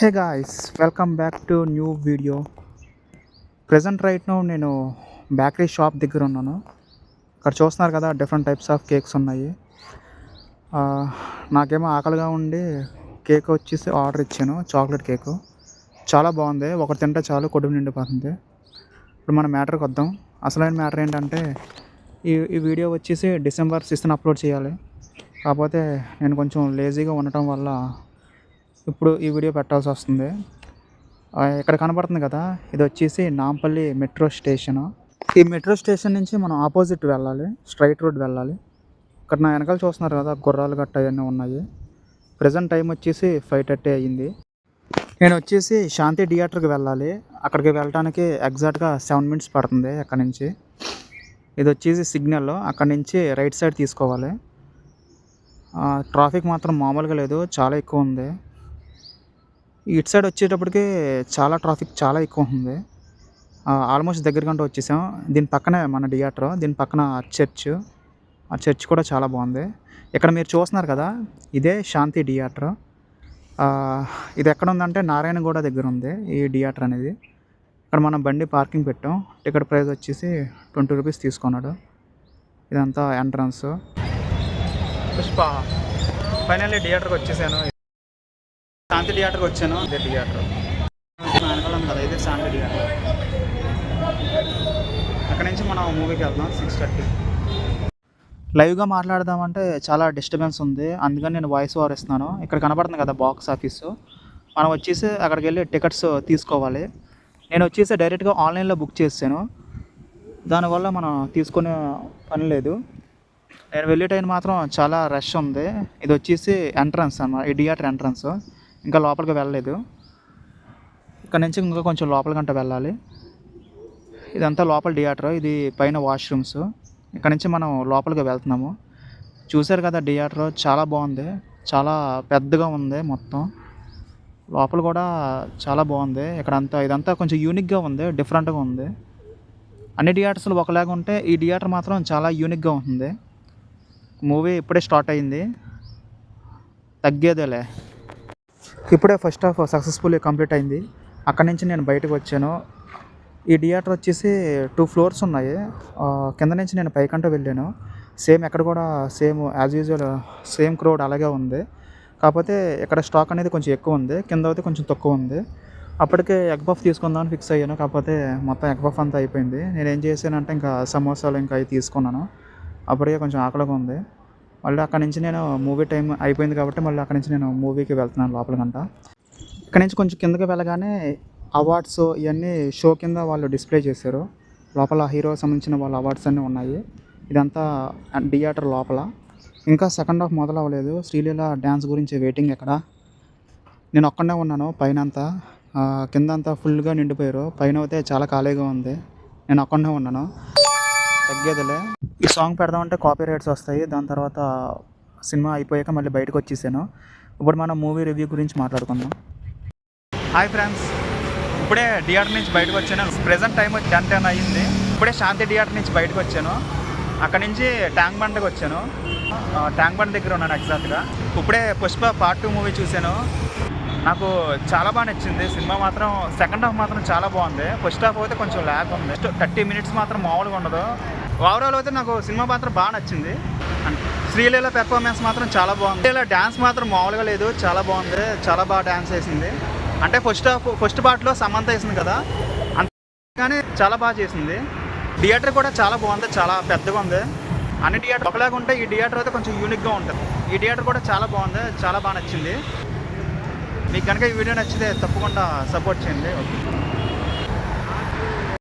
Hey guys, welcome back to new video. Present right now నేను bakery shop దగ్గర ఉన్నాను. ఇక్కడ చూస్తున్నారు కదా, డిఫరెంట్ టైప్స్ ఆఫ్ కేక్స్ ఉన్నాయి. ఆ, నాకేమో ఆకలిగా ఉండి కేక్ వచ్చేసి ఆర్డర్ ఇచ్చాను. చాక్లెట్ కేకు చాలా బాగుంది. ఒకటి తింటే చాలు, కడుపు నిండిపోతుంది. ఇప్పుడు మన మ్యాటర్కి వద్దాం. అసలైన మ్యాటర్ ఏంటంటే ఈ వీడియో వచ్చేసి December 6th అప్లోడ్ చేయాలి. కాకపోతే నేను కొంచెం లేజీగా ఉండటం వల్ల ఇప్పుడు ఈ వీడియో పెట్టాల్సి వస్తుంది. ఇక్కడ కనపడుతుంది కదా, ఇది వచ్చేసి నాంపల్లి మెట్రో స్టేషను. ఈ మెట్రో స్టేషన్ నుంచి మనం ఆపోజిట్ వెళ్ళాలి, స్ట్రైట్ రోడ్ వెళ్ళాలి. ఇక్కడ నా వెనకాల చూస్తున్నారు కదా, గుర్రాలు గట్ట అవన్నీ ఉన్నాయి. ప్రజెంట్ టైం వచ్చేసి 5:30 అయ్యింది. నేను వచ్చేసి శాంతి థియేటర్కి వెళ్ళాలి. అక్కడికి వెళ్ళడానికి ఎగ్జాక్ట్గా 7 minutes పడుతుంది అక్కడ నుంచి. ఇది వచ్చేసి సిగ్నల్, అక్కడ నుంచి రైట్ సైడ్ తీసుకోవాలి. ట్రాఫిక్ మాత్రం మామూలుగా లేదు, చాలా ఎక్కువ ఉంది. ఇటు సైడ్ వచ్చేటప్పటికి ట్రాఫిక్ చాలా ఎక్కువ ఉంది. ఆల్మోస్ట్ దగ్గరకంటూ వచ్చేసాం. దీని పక్కనే మన థియేటర్, దీని పక్కన ఆ చర్చ్ కూడా చాలా బాగుంది. ఇక్కడ మీరు చూస్తున్నారు కదా, ఇదే శాంతి థియేటర్. ఇది ఎక్కడ ఉందంటే నారాయణగూడ దగ్గర ఉంది ఈ థియేటర్ అనేది. ఇక్కడ మనం బండి పార్కింగ్ పెట్టాం. టికెట్ ప్రైస్ వచ్చేసి 20 rupees తీసుకున్నాడు. ఇదంతా ఎంట్రన్స్. పుష్ప ఫైనల్లీ థియేటర్కి వచ్చేసాను. శాంతి థియేటర్కి వచ్చాను. ఇదే థియేటర్ వెనకాలం కదా, ఇదే శాంతి థియేటర్. అక్కడ నుంచి మనం మూవీకి వెళ్దాం 6:30. లైవ్గా మాట్లాడదామంటే చాలా డిస్టర్బెన్స్ ఉంది, అందుకని నేను వాయిస్ ఓవర్ ఇస్తున్నాను. ఇక్కడ కనపడుతుంది కదా బాక్స్ ఆఫీసు, మనం వచ్చేసి అక్కడికి వెళ్ళి టికెట్స్ తీసుకోవాలి. నేను వచ్చేసి డైరెక్ట్గా ఆన్లైన్లో బుక్ చేసాను, దానివల్ల మనం తీసుకునే పని లేదు. నేను వెళ్ళే టైం మాత్రం చాలా రష్ ఉంది. ఇది వచ్చేసి ఎంట్రన్స్ అన్నమాట, ఈ థియేటర్ ఎంట్రన్స్. ఇంకా లోపలికి వెళ్ళలేదు. ఇక్కడ నుంచి ఇంకా కొంచెం లోపలికంట వెళ్ళాలి. ఇదంతా లోపల థియేటర్, ఇది పైన వాష్రూమ్స్. ఇక్కడ నుంచి మనం లోపలికి వెళ్తున్నాము. చూశారు కదా, థియేటర్ చాలా బాగుంది, చాలా పెద్దగా ఉంది మొత్తం. లోపల కూడా చాలా బాగుంది. ఇదంతా కొంచెం యూనిక్గా ఉంది, డిఫరెంట్గా ఉంది. అన్ని థియేటర్స్లో ఒకలాగా ఉంటే ఈ థియేటర్ మాత్రం చాలా యూనిక్గా ఉంటుంది. మూవీ ఇప్పుడే స్టార్ట్ అయింది, తగ్గేదేలే. ఇప్పుడే ఫస్ట్ హాఫ్ సక్సెస్ఫుల్లీ కంప్లీట్ అయింది. అక్కడి నుంచి నేను బయటకు వచ్చాను. ఈ థియేటర్ వచ్చేసి 2 floors ఉన్నాయి. కింద నుంచి నేను పైకంటూ వెళ్ళాను. సేమ్ ఎక్కడ కూడా same as usual same crowd అలాగే ఉంది. కాకపోతే ఇక్కడ స్టాక్ అనేది కొంచెం ఎక్కువ ఉంది, కింద అయితే కొంచెం తక్కువ ఉంది. అప్పటికే ఎగ్ పఫ్ తీసుకుందామని ఫిక్స్ అయ్యాను, కాకపోతే మొత్తం ఎగ్ పఫ్ అంతా అయిపోయింది. నేను ఏం చేశానంటే ఇంకా సమోసాలు ఇంకా అవి తీసుకున్నాను. అప్పటికే కొంచెం ఆకలిగా ఉంది. మళ్ళీ అక్కడి నుంచి నేను మూవీ టైం అయిపోయింది కాబట్టి మళ్ళీ అక్కడి నుంచి నేను మూవీకి వెళ్తున్నాను లోపలికంట. ఇక్కడ నుంచి కొంచెం కిందకి వెళ్ళగానే అవార్డ్స్ ఇవన్నీ షో కింద వాళ్ళు డిస్ప్లే చేశారు. లోపల హీరో సంబంధించిన వాళ్ళ అవార్డ్స్ అన్నీ ఉన్నాయి. ఇదంతా థియేటర్ లోపల. ఇంకా సెకండ్ హాఫ్ మొదలవ్వలేదు. శ్రీలీల డ్యాన్స్ గురించి వెయిటింగ్. ఇక్కడ నేను ఒక్కడే ఉన్నాను. పైన అంతా కింద అంతా ఫుల్గా నిండిపోయారు, పైన అయితే చాలా ఖాళీగా ఉంది. నేను ఒక్కడే ఉన్నాను, తగ్గేదిలే. ఈ సాంగ్ పెడదామంటే కాపీ రైట్స్ వస్తాయి. దాని తర్వాత సినిమా అయిపోయాక మళ్ళీ బయటకు వచ్చేసాను. ఇప్పుడు మనం మూవీ రివ్యూ గురించి మాట్లాడుకుందాం. హాయ్ ఫ్రెండ్స్, ఇప్పుడే థియేటర్ నుంచి బయటకు వచ్చాను. ప్రజెంట్ టైం 10:10 అయ్యింది. ఇప్పుడే శాంతి థియేటర్ నుంచి బయటకు వచ్చాను. అక్కడి నుంచి ట్యాంక్ బండ్కి వచ్చాను. ట్యాంక్ బండ్ దగ్గర ఉన్నాను ఎగ్జాక్ట్గా. ఇప్పుడే పుష్ప Part 2 మూవీ చూశాను. నాకు చాలా బాగా నచ్చింది సినిమా మాత్రం. సెకండ్ హాఫ్ మాత్రం చాలా బాగుంది. ఫస్ట్ హాఫ్ అయితే కొంచెం ల్యాగ్ ఉంది. 30 minutes మాత్రం మామూలుగా ఉండదు. ఓవరాల్ అయితే నాకు సినిమా మాత్రం బాగా నచ్చింది. శ్రీలీల పెర్ఫార్మెన్స్ మాత్రం చాలా బాగుంది. శ్రీలీల డ్యాన్స్ మాత్రం మామూలుగా లేదు, చాలా బాగుంది. చాలా బాగా డ్యాన్స్ వేసింది. అంటే ఫస్ట్ పార్ట్లో సమంత వేసింది కదా, కానీ చాలా బాగా చేసింది. థియేటర్ కూడా చాలా బాగుంది, చాలా పెద్దగా ఉంది. అన్ని థియేటర్ ఒకలాగా ఉంటే ఈ థియేటర్ అయితే కొంచెం యూనిక్గా ఉంటుంది. ఈ థియేటర్ కూడా చాలా బాగుంది, చాలా బాగా నచ్చింది. మీకు కనుక ఈ వీడియో నచ్చితే తప్పకుండా సపోర్ట్ చేయండి. ఓకే.